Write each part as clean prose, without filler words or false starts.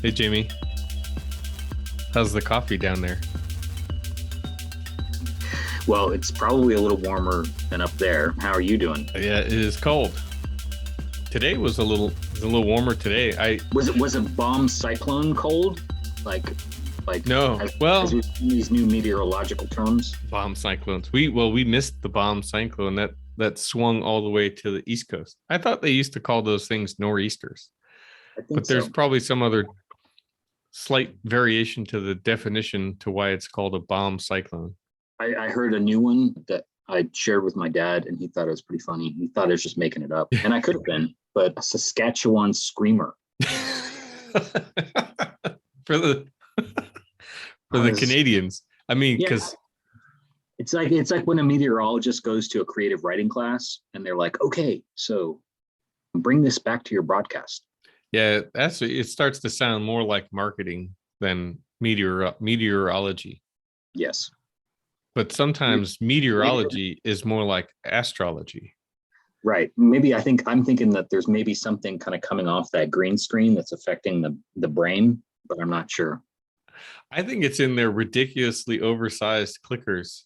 Hey, Jamie. How's the coffee down there? Well, it's probably a little warmer than up there. How are you doing? Yeah, it is cold. Today was a little warmer today. Was it bomb cyclone cold? Like No. as we've seen these new meteorological terms. Bomb cyclones. We missed the bomb cyclone that swung all the way to the East Coast. I thought they used to call those things nor'easters, I think but there's so. probably some other slight variation to the definition to why it's called a bomb cyclone. I heard a new one that I shared with my dad, and he thought it was pretty funny. He thought I was just making it up, and I could have been, but a Saskatchewan screamer. for the Canadians. I mean, Yeah. because It's like when a meteorologist goes to a creative writing class, and they're like, "Okay, so bring this back to your broadcast." yeah, it starts to sound more like marketing than meteorology. Yes. But sometimes meteorology is more like astrology. Right. I'm thinking that there's maybe something kind of coming off that green screen that's affecting the brain, but I'm not sure. I think it's in their ridiculously oversized clickers.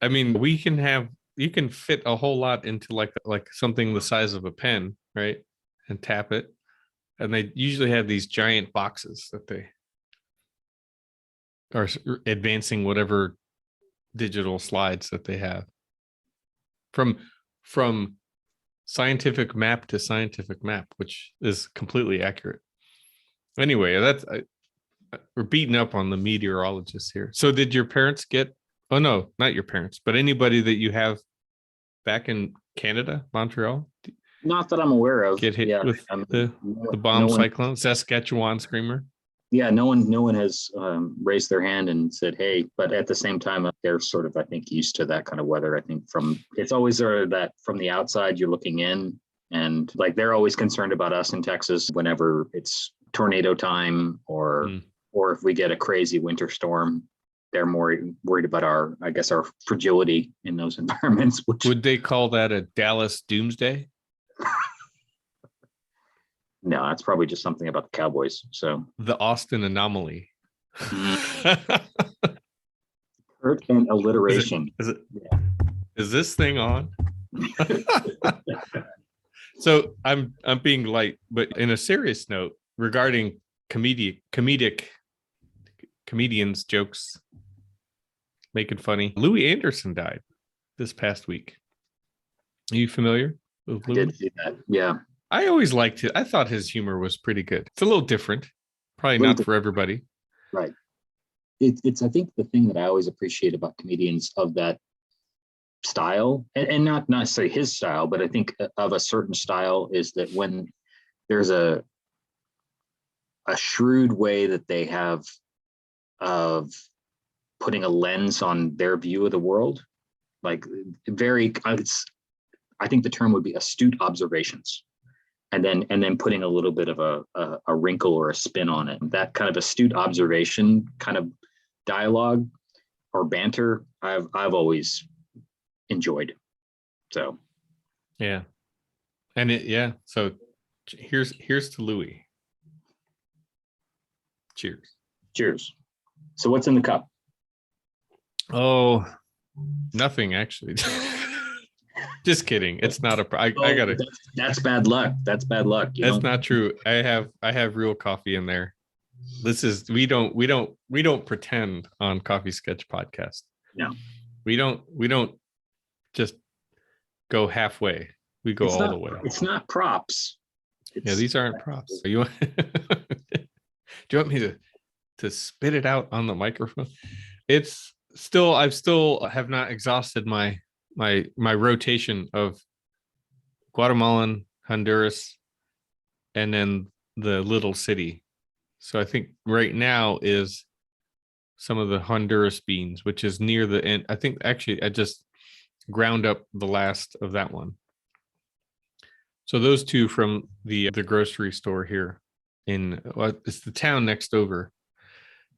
I mean, you can fit a whole lot into like something the size of a pen, right? And tap it. And they usually have these giant boxes that they are advancing whatever digital slides that they have. From scientific map to scientific map, which is completely accurate. Anyway, we're beating up on the meteorologists here. So did your parents get, oh no, not your parents, but anybody that you have back in Canada, Montreal, Not that I'm aware of. get hit with the bomb no one, cyclone, Saskatchewan screamer? yeah, no one has raised their hand and said, "Hey," but at the same time, they're sort of, I think, used to that kind of weather. I think it's always that from the outside you're looking in, and like they're always concerned about us in Texas whenever it's tornado time or if we get a crazy winter storm. They're more worried about our fragility in those environments. Would they call that a Dallas doomsday? No, that's probably just something about the Cowboys. So the Austin anomaly. Hurt and alliteration. Is this thing on? So I'm being light, but in a serious note regarding comedians jokes, making funny. Louis Anderson died this past week. Are you familiar with Louis? I did see that. Yeah. I always liked it. I thought his humor was pretty good. It's a little different, probably not for everybody. Right. It's I think the thing that I always appreciate about comedians of that style, and not necessarily his style, but I think of a certain style, is that when there's a shrewd way that they have of putting a lens on their view of the world, like I think the term would be astute observations. And then putting a little bit of a wrinkle or a spin on it. That kind of astute observation kind of dialogue or banter, I've always enjoyed. So yeah. And so here's to Louis. Cheers. Cheers. So what's in the cup? Oh, nothing actually. Just kidding. It's not I gotta. That's bad luck. That's bad luck. That's not true. I have real coffee in there. This is we don't pretend on Coffee Sketch Podcast. No, we don't just go halfway. We go all the way. It's not props. These aren't props. Do you want me to spit it out on the microphone? It's still I have not exhausted my rotation of Guatemalan, Honduras, and then the little city. So I think right now is some of the Honduras beans, which is near the end. I think actually I just ground up the last of that one. So those two from the grocery store here it's the town next over,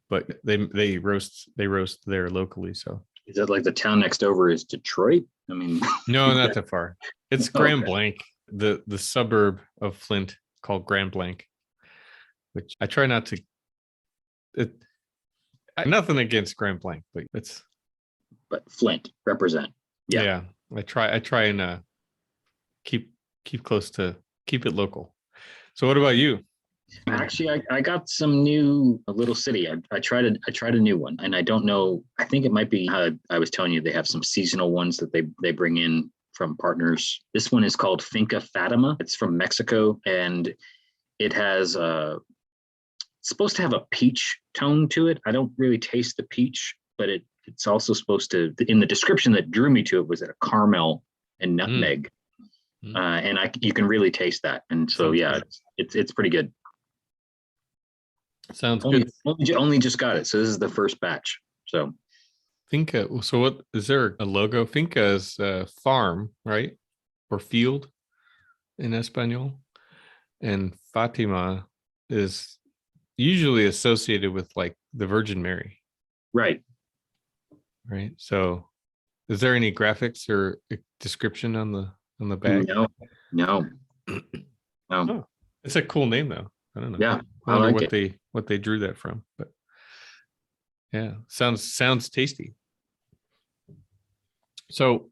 but they roast there locally. So is that like the town next over is Detroit? I mean, no, not that far. It's Grand Blanc, the suburb of Flint called Grand Blanc. which I try not to. Nothing against Grand Blanc, but it's. But Flint represent. Yeah, I try and keep close to keep it local. So what about you? Actually, I got some new Little City. I tried a new one, and I don't know. I think it might be how I was telling you they have some seasonal ones that they bring in from partners. This one is called Finca Fatima. It's from Mexico, and it has it's supposed to have a peach tone to it. I don't really taste the peach, but it's also supposed to. In the description that drew me to it was a caramel and nutmeg, and you can really taste that. And so it's pretty good. Sounds good. Only just got it, so this is the first batch. So Finca. So what is there a logo? Finca is farm, right, or field in Espanol, and Fatima is usually associated with like the Virgin Mary. Right. So is there any graphics or description on the bag? No. Oh, it's a cool name though. I don't know. Yeah, I wonder like what they drew that from, but yeah, sounds tasty. So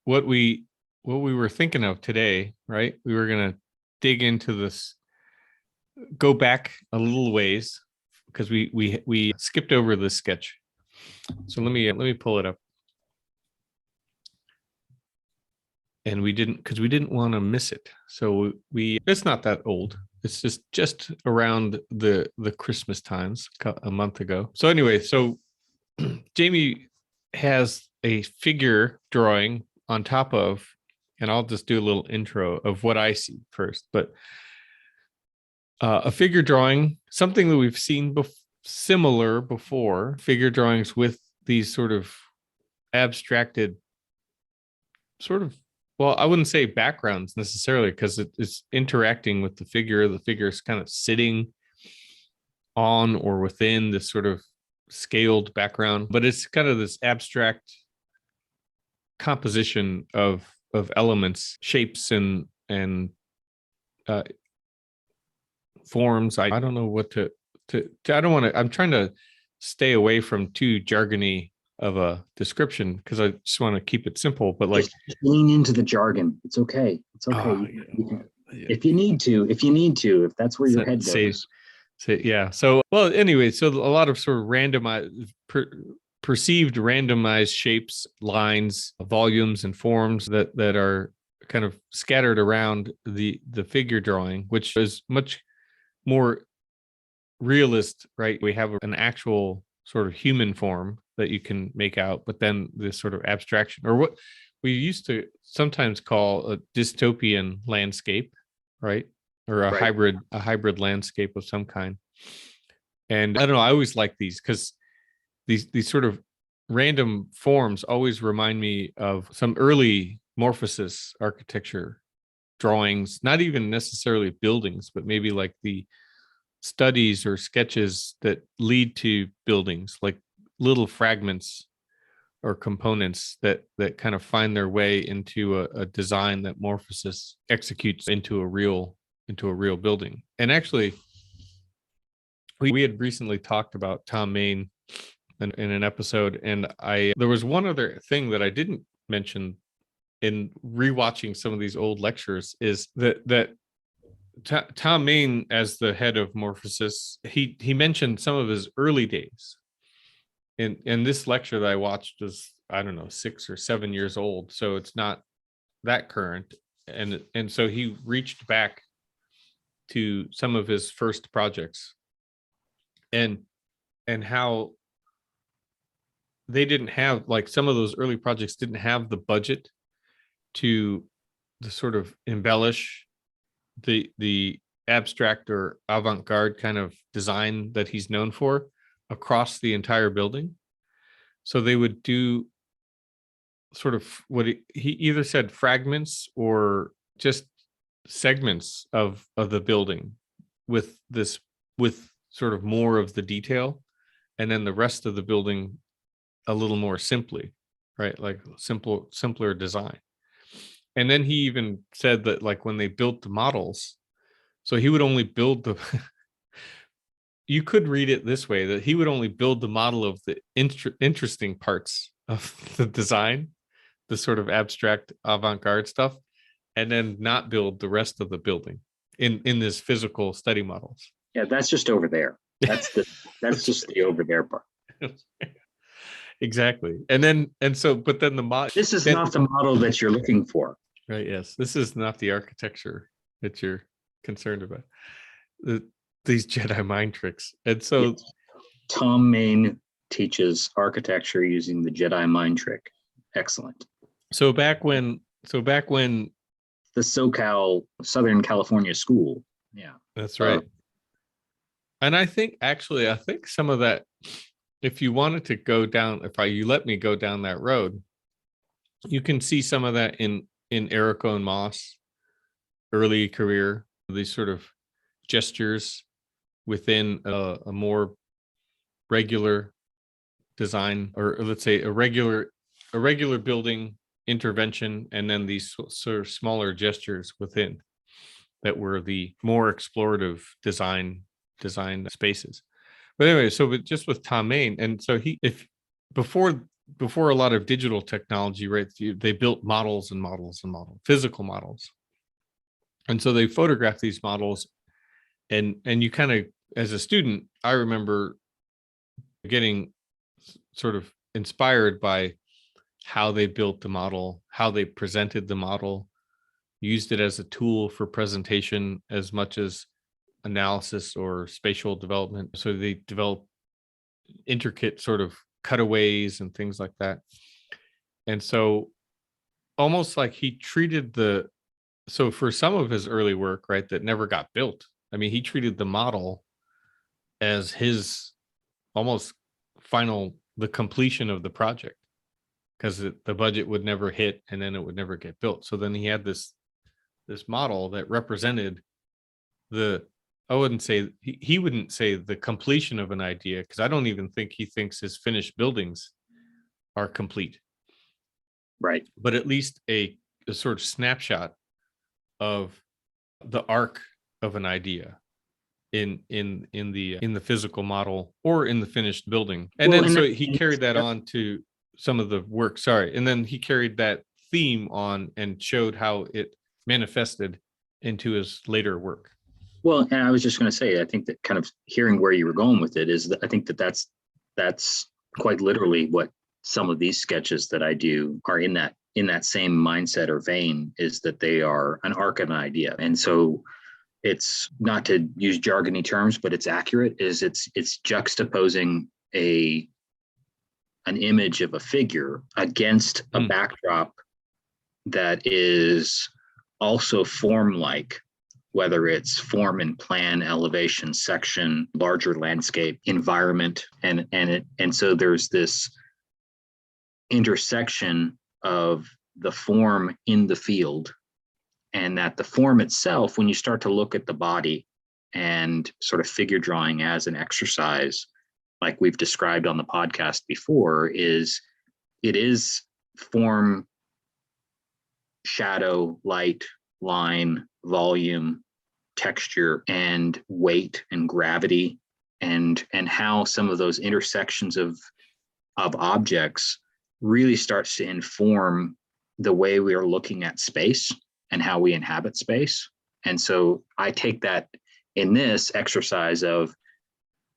what we were thinking of today, right? We were gonna dig into this, go back a little ways because we skipped over this sketch. So let me pull it up. And we didn't want to miss it. So it's not that old. It's just around the Christmas times a month ago. So anyway, so Jamie has a figure drawing on top of, and I'll just do a little intro of what I see first, but a figure drawing, something that we've seen similar before, figure drawings with these sort of abstracted sort of, well, I wouldn't say backgrounds necessarily because it's interacting with the figure. The figure is kind of sitting on or within this sort of scaled background, but it's kind of this abstract composition of elements, shapes, and forms. I don't know what to I don't want to. I'm trying to stay away from too jargony of a description because I just want to keep it simple. But like, just lean into the jargon. It's okay. It's okay. If you need to, if that's where your head goes. Yeah. So, well, anyway, so a lot of sort of randomized, perceived randomized shapes, lines, volumes, and forms that are kind of scattered around the figure drawing, which is much more realist, right? We have an actual sort of human form that you can make out, but then this sort of abstraction, or what we used to sometimes call a dystopian landscape, right? Or a hybrid landscape of some kind. And I don't know, I always like these because these sort of random forms always remind me of some early morphosis architecture drawings, not even necessarily buildings, but maybe like the studies or sketches that lead to buildings, like little fragments or components that kind of find their way into a design that morphosis executes into a real building. And actually, we had recently talked about Tom Main in an episode, and there was one other thing that I didn't mention in rewatching some of these old lectures is that Tom Main, as the head of Morphosis, he mentioned some of his early days. In this lecture that I watched was, I don't know, 6 or 7 years old, so it's not that current. And so he reached back to some of his first projects, and how they didn't have, like, some of those early projects didn't have the budget to sort of embellish the abstract or avant-garde kind of design that he's known for across the entire building. So they would do sort of what he either said fragments or just segments of the building with sort of more of the detail, and then the rest of the building a little more simply, right? Like simpler design. And then he even said that, like, when they built the models, so he would only build you could read it this way, that he would only build the model of the interesting parts of the design, the sort of abstract avant-garde stuff, and then not build the rest of the building in this physical study models. Yeah, that's just over there. That's just the over there part. Exactly. But then the mod. This is not the model that you're looking for. Right. Yes. This is not the architecture that you're concerned about. These Jedi mind tricks. And so yes. Tom Main teaches architecture using the Jedi mind trick. Excellent. So back when the SoCal Southern California school. Yeah. That's right. And I think some of that, if you wanted to go down, you let me go down that road, you can see some of that in Errico and Moss early career, these sort of gestures within a more regular design, or let's say a regular building intervention, and then these sort of smaller gestures within that were the more explorative design spaces. But anyway, just with Tom Main, and so before a lot of digital technology, right, they built models and models and models, physical models. And so they photographed these models, and you kind of, as a student, I remember getting sort of inspired by how they built the model, how they presented the model, used it as a tool for presentation as much as analysis or spatial development. So they developed intricate sort of cutaways and things like that. And so almost like he treated so for some of his early work, right, that never got built, I mean, he treated the model as his almost the completion of the project, because the budget would never hit and then it would never get built. So then he had this model that represented I wouldn't say, he wouldn't say the completion of an idea, because I don't even think he thinks his finished buildings are complete. Right. But at least a sort of snapshot of the arc of an idea in the physical model or in the finished building. And he carried that on to some of the work. And then he carried that theme on and showed how it manifested into his later work. Well, and I was just going to say, I think that kind of hearing where you were going with it is that I think that's quite literally what some of these sketches that I do are in that same mindset or vein, is that they are an arc of an idea. And so it's, not to use jargony terms, but it's accurate, is it's juxtaposing an image of a figure against a backdrop that is also form-like, whether it's form and plan, elevation, section, larger landscape, environment, and so there's this intersection of the form in the field, and that the form itself, when you start to look at the body and sort of figure drawing as an exercise, like we've described on the podcast before, it is form, shadow, light, line, volume, texture, and weight and gravity, and how some of those intersections of objects really starts to inform the way we are looking at space and how we inhabit space. And so I take that in this exercise of,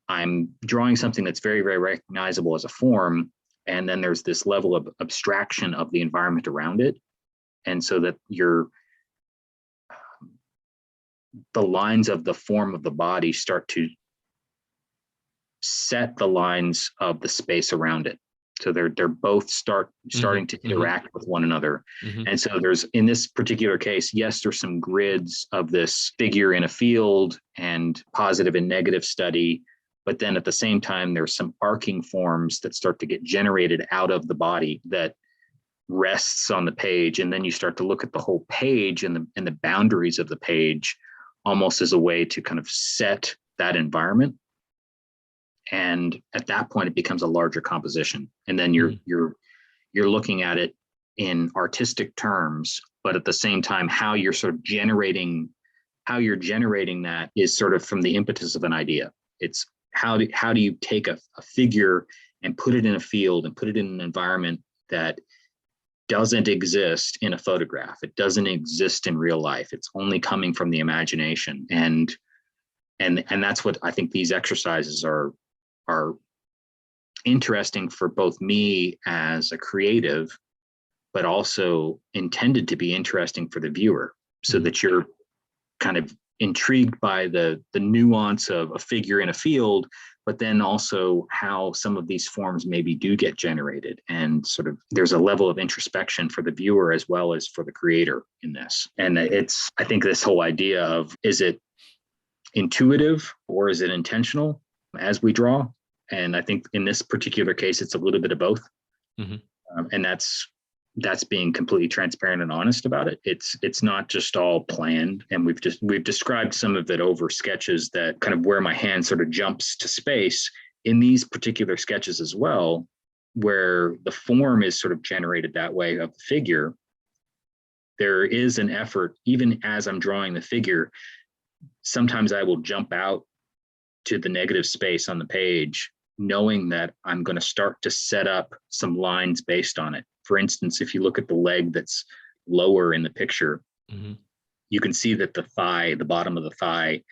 I'm drawing something that's very, very recognizable as a form, and then there's this level of abstraction of the environment around it. And so that the lines of the form of the body start to set the lines of the space around it. So they're both starting to interact with one another. And so there's, in this particular case, yes, there's some grids of this figure in a field and positive and negative study, but then at the same time, there's some arcing forms that start to get generated out of the body that rests on the page. And then you start to look at the whole page and the boundaries of the page, almost as a way to kind of set that environment. And at that point, it becomes a larger composition. And then you're looking at it in artistic terms, but at the same time, how you're generating that is sort of from the impetus of an idea. It's how do you take a figure and put it in a field and put it in an environment that doesn't exist in a photograph. It doesn't exist in real life. It's only coming from the imagination. And that's what I think these exercises are interesting for both me as a creative, but also intended to be interesting for the viewer, so that you're kind of intrigued by the nuance of a figure in a field, but then also how some of these forms maybe do get generated. And sort of there's a level of introspection for the viewer as well as for the creator in this. And I think this whole idea of, is it intuitive or is it intentional as we draw? And I think in this particular case, it's a little bit of both. And that's being completely transparent and honest about it. It's not just all planned. And we've described some of it over sketches, that kind of where my hand sort of jumps to space in these particular sketches as well, where the form is sort of generated that way of the figure. There is an effort, even as I'm drawing the figure, sometimes I will jump out to the negative space on the page, knowing that I'm going to start to set up some lines based on it. For instance, if you look at the leg that's lower in the picture, you can see that the bottom of the thigh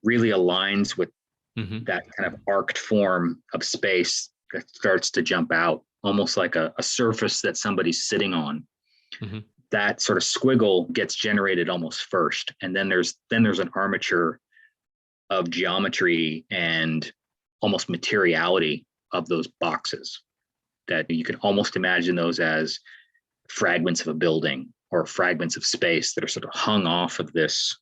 really aligns with that kind of arced form of space that starts to jump out, almost like a surface that somebody's sitting on. That sort of squiggle gets generated almost first. And then there's an armature of geometry and almost materiality of those boxes, that you can almost imagine those as fragments of a building or fragments of space that are sort of hung off of this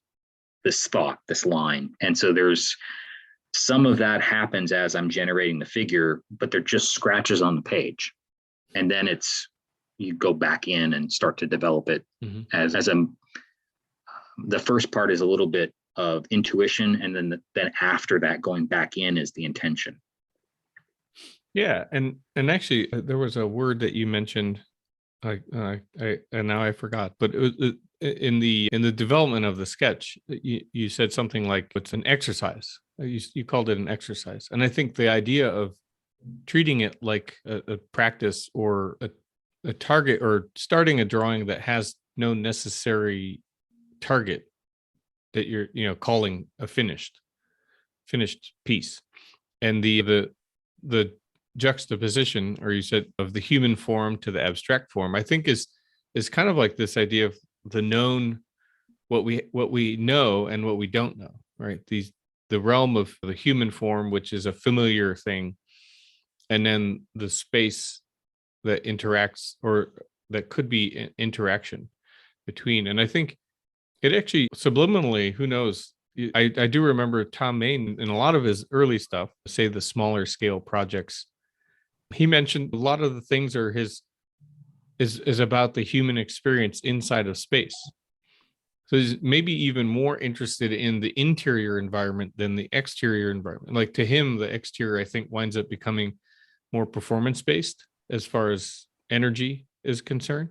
thought, this line. And so there's some of that happens as I'm generating the figure, but they're just scratches on the page. And then you go back in and start to develop it as the first part is a little bit of intuition, and then after that, going back in is the intention. Yeah, and actually, there was a word that you mentioned, and now I forgot, but it was in the development of the sketch. You said something like it's an exercise. You called it an exercise, and I think the idea of treating it like a practice or a target, or starting a drawing that has no necessary target that you're calling a finished piece, and the juxtaposition, or you said, of the human form to the abstract form, I think is kind of like this idea of the known, what we know and what we don't know, right? The realm of the human form, which is a familiar thing, and then the space that interacts, or that could be interaction between. And I think it actually subliminally, who knows, I do remember Tom Main in a lot of his early stuff, say the smaller scale projects, he mentioned a lot of the things is about the human experience inside of space. So he's maybe even more interested in the interior environment than the exterior environment. Like, to him, the exterior, I think, winds up becoming more performance based as far as energy is concerned.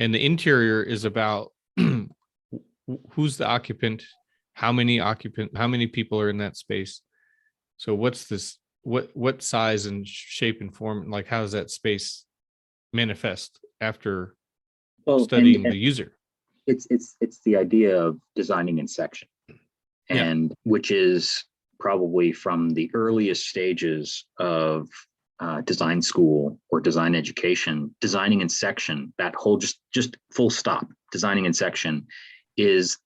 And the interior is about who's the occupant, how many people are in that space. So what size and shape and form, like how does that space manifest after studying the user? It's the idea of designing in section, and which is probably from the earliest stages of design school or design education. Designing in section, that whole just full stop, designing in section is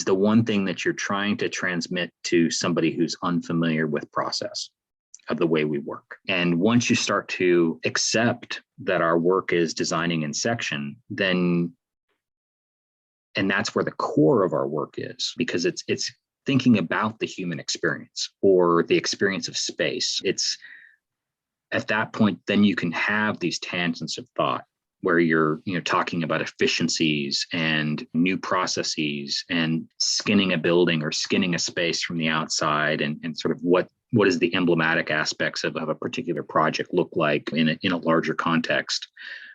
the one thing that you're trying to transmit to somebody who's unfamiliar with process of the way we work. And once you start to accept that our work is designing in section, and that's where the core of our work is, because it's thinking about the human experience or the experience of space. It's at that point, then you can have these tangents of thought where you're talking about efficiencies and new processes and skinning a building or skinning a space from the outside, and sort of what is the emblematic aspects of a particular project look like in a larger context.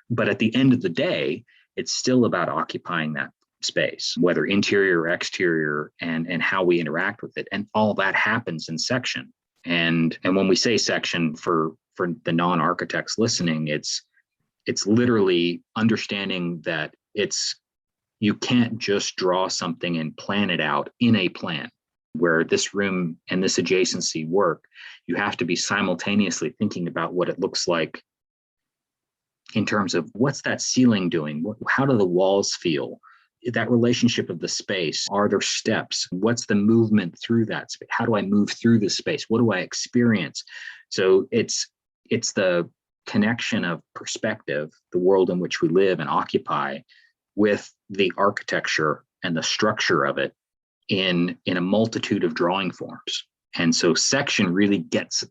But at the end of the day, it's still about occupying that space, whether interior or exterior, and how we interact with it. And all that happens in section. And when we say section for the non-architects listening, it's literally understanding that you can't just draw something and plan it out in a plan where this room and this adjacency work. You have to be simultaneously thinking about what it looks like in terms of what's that ceiling doing? How do the walls feel? That relationship of the space. Are there steps? What's the movement through that space? How do I move through this space? What do I experience? So it's the connection of perspective, the world in which we live and occupy, with the architecture and the structure of it in a multitude of drawing forms. And so section really gets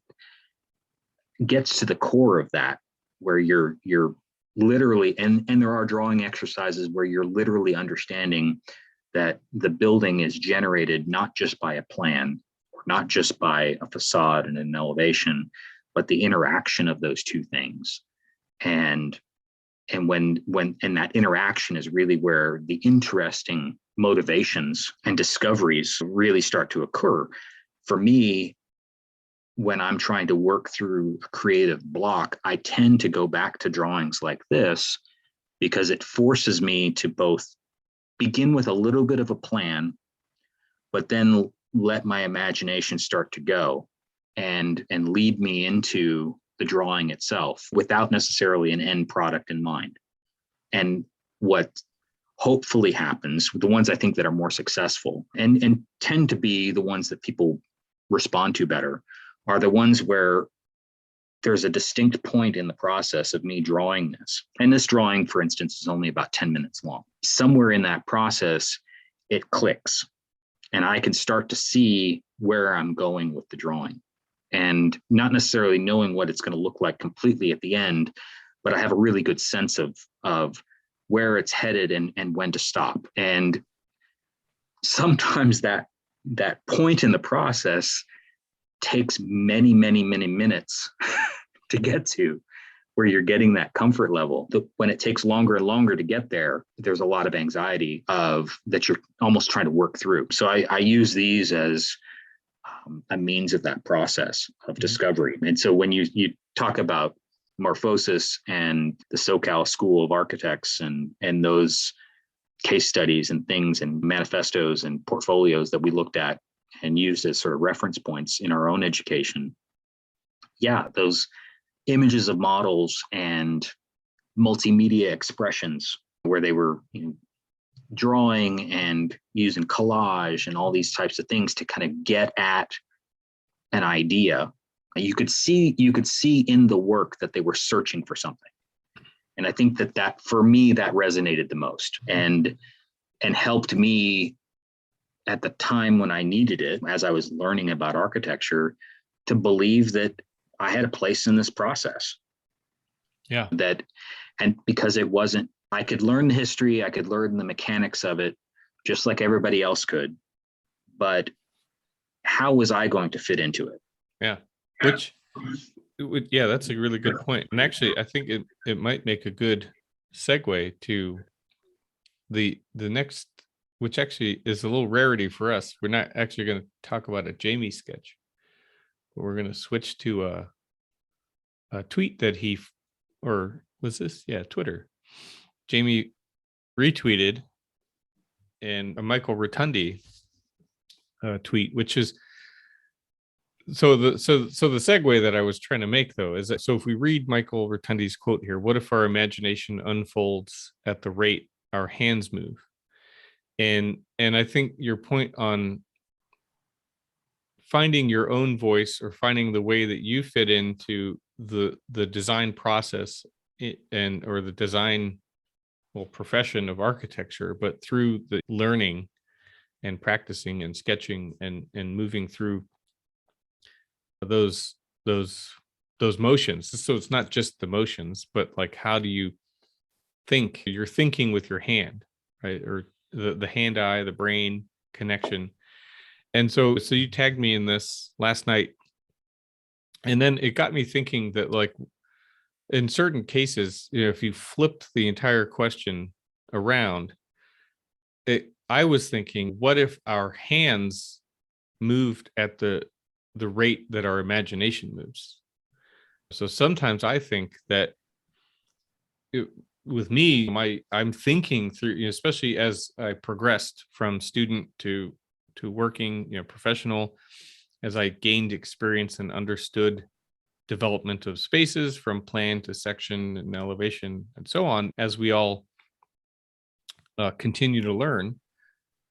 to the core of that, where you're literally, and there are drawing exercises where you're literally understanding that the building is generated not just by a plan, or not just by a facade and an elevation, but the interaction of those two things. And when that interaction is really where the interesting motivations and discoveries really start to occur. For me, when I'm trying to work through a creative block, I tend to go back to drawings like this, because it forces me to both begin with a little bit of a plan, but then let my imagination start to go and lead me into the drawing itself without necessarily an end product in mind. And what hopefully happens, the ones I think that are more successful and tend to be the ones that people respond to better, are the ones where there's a distinct point in the process of me drawing this. And this drawing, for instance, is only about 10 minutes long. Somewhere in that process, it clicks, and I can start to see where I'm going with the drawing, and not necessarily knowing what it's going to look like completely at the end, but I have a really good sense of where it's headed and when to stop. And sometimes that point in the process takes many, many, many minutes to get to, where you're getting that comfort level. When it takes longer and longer to get there, there's a lot of anxiety that you're almost trying to work through. So I use these as a means of that process of discovery. And so when you talk about Morphosis and the SoCal School of Architects and those case studies and things and manifestos and portfolios that we looked at and used as sort of reference points in our own education, yeah, those images of models and multimedia expressions where they were drawing and using collage and all these types of things to kind of get at an idea. You could see in the work that they were searching for something. And I think that for me, that resonated the most and helped me at the time when I needed it, as I was learning about architecture, to believe that I had a place in this process. Yeah. And because it wasn't, I could learn the history, I could learn the mechanics of it, just like everybody else could. But how was I going to fit into it? Yeah. That's a really good point. And actually, I think it might make a good segue to the next, which actually is a little rarity for us. We're not actually going to talk about a Jamie sketch, but we're going to switch to a tweet that Twitter. Jamie retweeted and a Michael Rotundi tweet, which is so the segue that I was trying to make, though, is that so if we read Michael Rotundi's quote here, what if our imagination unfolds at the rate our hands move? And I think your point on finding your own voice or finding the way that you fit into the design process or the design profession of architecture, but through the learning and practicing and sketching and moving through those motions. So it's not just the motions, but like, how do you think? You're thinking with your hand, right? Or the hand eye, the brain connection. And so you tagged me in this last night, and then it got me thinking that, like, in certain cases, if you flipped the entire question around, I was thinking, what if our hands moved at the the rate that our imagination moves. So sometimes I think that with me, I'm thinking through, especially as I progressed from student to working, professional, as I gained experience and understood development of spaces from plan to section and elevation and so on, as we all continue to learn,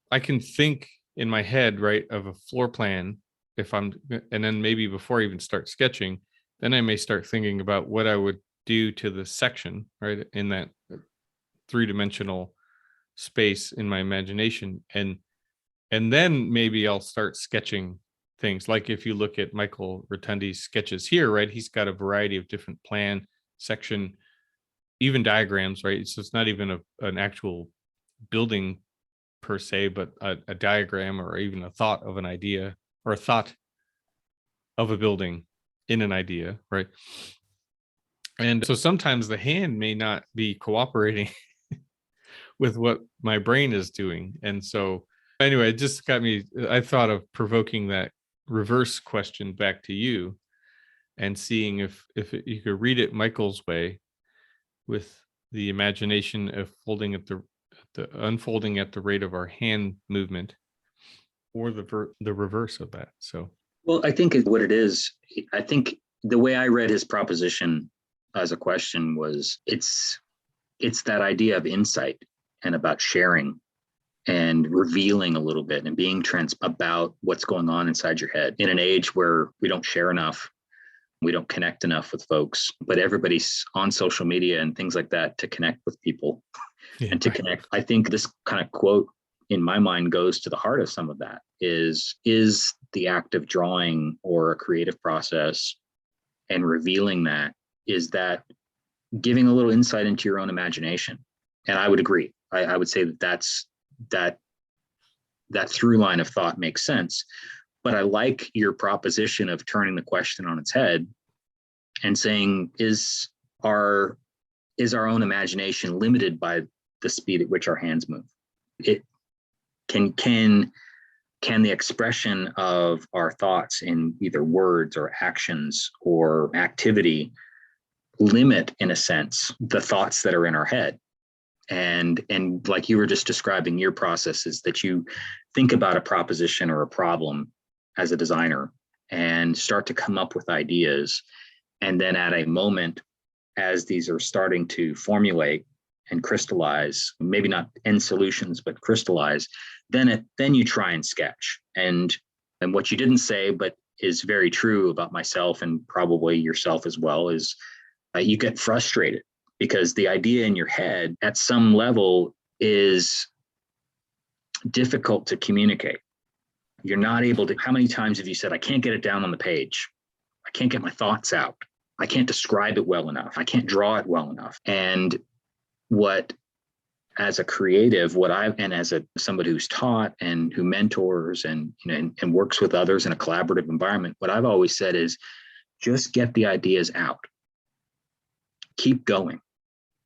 I can think in my head, right, of a floor plan and then maybe before I even start sketching, then I may start thinking about what I would do to the section, right, in that three-dimensional space in my imagination. And then maybe I'll start sketching things. Like if you look at Michael Rotundi's sketches here, right, he's got a variety of different plan, section, even diagrams, right? So it's not even an actual building per se, but a diagram or even a thought of an idea or a thought of a building in an idea, right? And so sometimes the hand may not be cooperating with what my brain is doing. And so anyway, it just got me, I thought of provoking that reverse question back to you and seeing if you could read it Michael's way, with the imagination of folding at the unfolding at the rate of our hand movement, or the reverse of that. So, well, I think what it is, I think the way I read his proposition as a question was it's that idea of insight and about sharing and revealing a little bit and being about what's going on inside your head in an age where we don't share enough, we don't connect enough with folks, but everybody's on social media and things like that to connect with people and to connect. I think this kind of quote in my mind goes to the heart of some of that is the act of drawing or a creative process and revealing that, is that giving a little insight into your own imagination. And I would agree. I would say that through line of thought makes sense. But I like your proposition of turning the question on its head and saying, is our own imagination limited by the speed at which our hands move? It can the expression of our thoughts in either words or actions or activity limit, in a sense, the thoughts that are in our head? And like you were just describing, your process is that you think about a proposition or a problem as a designer and start to come up with ideas. And then at a moment, as these are starting to formulate and crystallize, maybe not end solutions, but crystallize, then you try and sketch. And what you didn't say, but is very true about myself and probably yourself as well, is you get frustrated because the idea in your head at some level is difficult to communicate. You're not able to. How many times have you said, I can't get it down on the page? I can't get my thoughts out. I can't describe it well enough. I can't draw it well enough. And what, as a creative, and as somebody who's taught and who mentors and works with others in a collaborative environment, what I've always said is just get the ideas out. Keep going.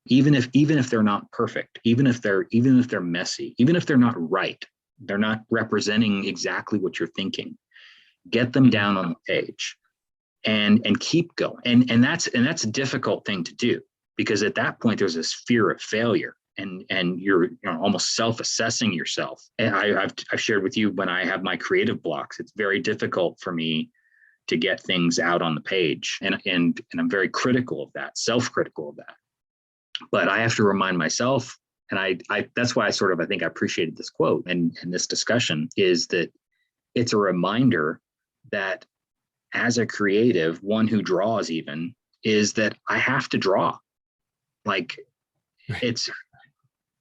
Even if they're not perfect, even if they're messy, even if they're not right, they're not representing exactly what you're thinking, get them down on the page and keep going. And that's a difficult thing to do, because at that point there's this fear of failure and you're almost self-assessing yourself. And I've shared with you, when I have my creative blocks, it's very difficult for me to get things out on the page. And I'm very critical of that, self-critical of that. But I have to remind myself, and I that's why I think I appreciated this quote and this discussion, is that it's a reminder that as a creative, one who draws even, is that I have to draw. Like, it's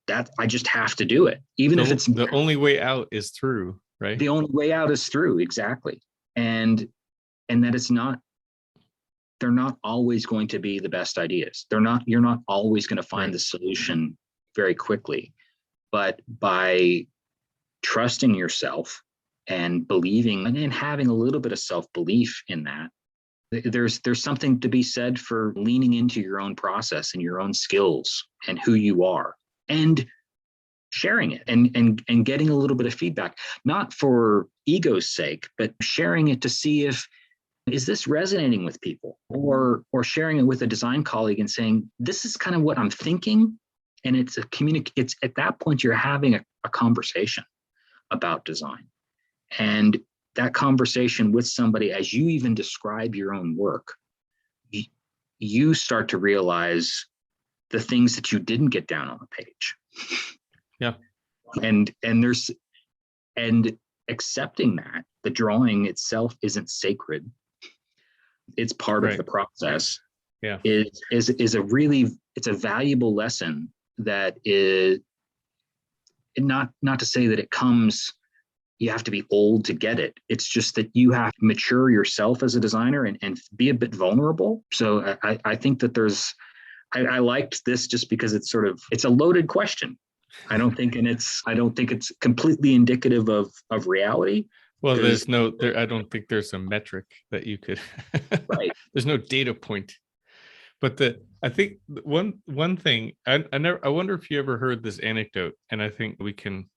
that I just have to do it. Even if it's the only way out is through, right? The only way out is through, exactly. And that it's not, they're not always going to be the best ideas. You're not always going to find the solution very quickly, but by trusting yourself and believing and having a little bit of self-belief in that, there's something to be said for leaning into your own process and your own skills and who you are, and sharing it and getting a little bit of feedback, not for ego's sake, but sharing it to see if, is this resonating with people, or sharing it with a design colleague and saying, this is kind of what I'm thinking. And it's it's at that point, you're having a conversation about design. And that conversation with somebody, as you even describe your own work, you start to realize the things that you didn't get down on the page. Yeah. And accepting that the drawing itself isn't sacred, it's part of the process. Yeah. Is a really, it's a valuable lesson that is not to say that it comes, you have to be old to get it. It's just that you have to mature yourself as a designer and be a bit vulnerable. So I think that I liked this just because it's a loaded question. I don't think it's completely indicative of reality. Well, I don't think there's a metric that you could, right. There's no data point. But I think one thing, I wonder if you ever heard this anecdote, and I think we can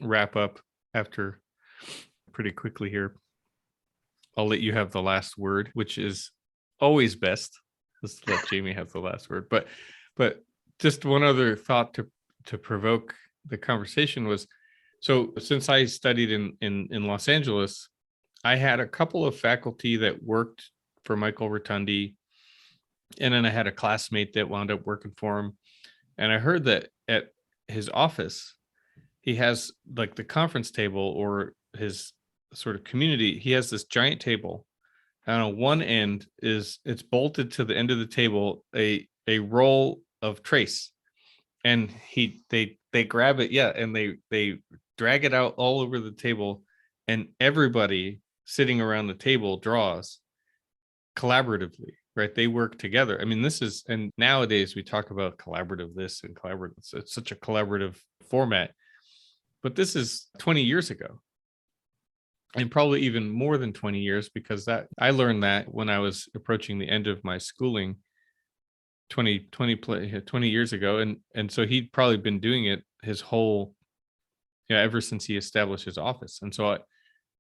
wrap up after pretty quickly here. I'll let you have the last word, which is always best. Let's let Jamie have the last word. But just one other thought to provoke the conversation was, so since I studied in Los Angeles, I had a couple of faculty that worked for Michael Rotundi, and then I had a classmate that wound up working for him. And I heard that at his office, he has like the conference table, or his sort of community, he has this giant table. And on one end it's bolted to the end of the table, a roll of trace. And they grab it, and they drag it out all over the table, and everybody sitting around the table draws collaboratively, right? They work together. I mean, and nowadays we talk about collaborative this and collaborative, it's such a collaborative format, but this is 20 years ago, and probably even more than 20 years, because that I learned that when I was approaching the end of my schooling 20 years ago. And so he'd probably been doing it his whole, ever since he established his office. And so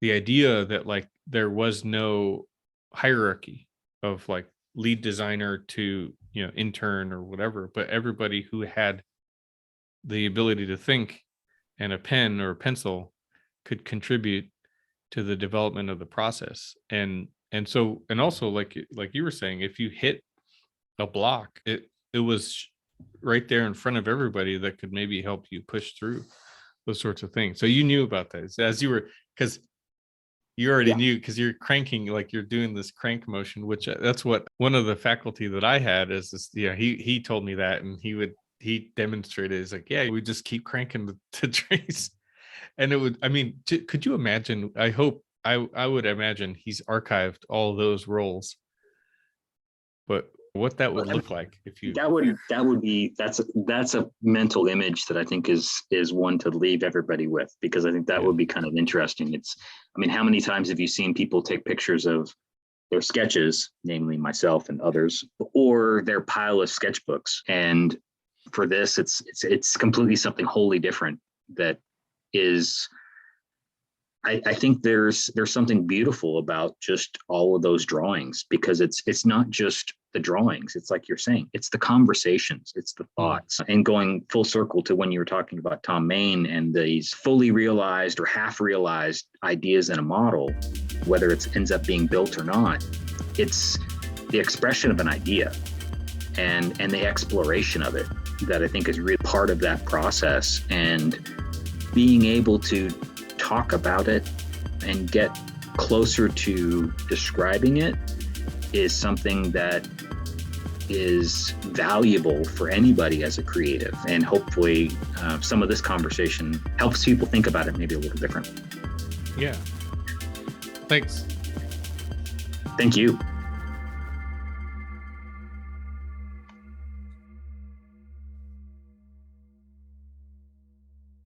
the idea that like there was no hierarchy of like lead designer to intern or whatever, but everybody who had the ability to think and a pen or a pencil could contribute to the development of the process. And also like you were saying, if you hit a block, it was right there in front of everybody that could maybe help you push through those sorts of things. So you knew about that as you were, because you already knew, because you're cranking, like you're doing this crank motion, which that's what one of the faculty that I had is this, he told me that, and he demonstrated, it's like, we just keep cranking the trace. And it would, I mean, could you imagine, I would imagine he's archived all those roles, but what that would look like if you that's a mental image that I think is one to leave everybody with, because I think that would be kind of interesting. How many times have you seen people take pictures of their sketches, namely myself and others, or their pile of sketchbooks? And for this, it's completely something wholly different. That is, I think there's something beautiful about just all of those drawings, because it's not just the drawings. It's like you're saying, it's the conversations, it's the thoughts. And going full circle to when you were talking about Tom Main and these fully realized or half realized ideas in a model, whether it ends up being built or not, it's the expression of an idea and the exploration of it that I think is really part of that process. And being able to talk about it and get closer to describing it is something that is valuable for anybody as a creative. And hopefully some of this conversation helps people think about it maybe a little different. Yeah. Thanks. Thank you.